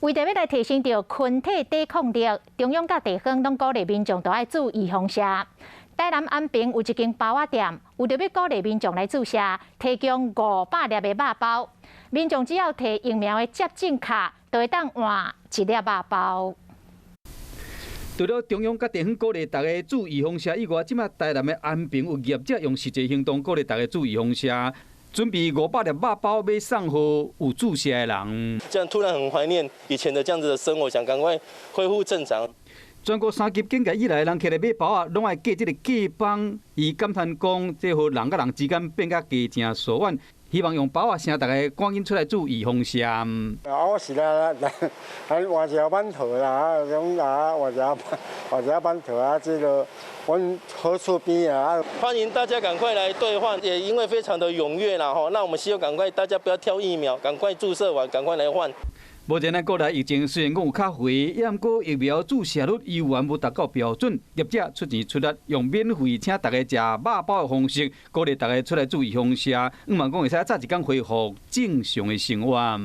为着要来提升着群体抵抗力，中央甲地方拢鼓励民众都爱注预防射。台南安平有一间包仔店，为着要鼓励民众来注射，提供500粒的肉包。民众只要摕疫苗的接种卡，就会当换1粒肉包。除了中央甲地方鼓励大家注预防射以外，即马台南的安平有业者用实际行动鼓励大家注预防射。准备500粒肉包要送予有注射的人。这样突然很怀念以前的这样子的生活，想赶快恢复正常。全国3级警戒以来，人起来买包啊，拢爱过这个假帮。伊感叹讲，这互人甲人之间变甲加正疏远。希望用包啊，请大家赶紧出来注预防射。我是啦，换一板头啦，种啦换一板头啊，这个阮好厝边啊。欢迎大家赶快来兑换，也因为非常的踊跃啦吼，那我们希望赶快大家不要挑疫苗，赶快注射完，赶快来换。目前咱国内疫情虽然讲有较回，也毋过疫苗注射率依然无达到标准。业者出钱出力，用免费请大家食肉包的方式，鼓励大家出来注预防射。希望讲会使早一天恢复正常的生活。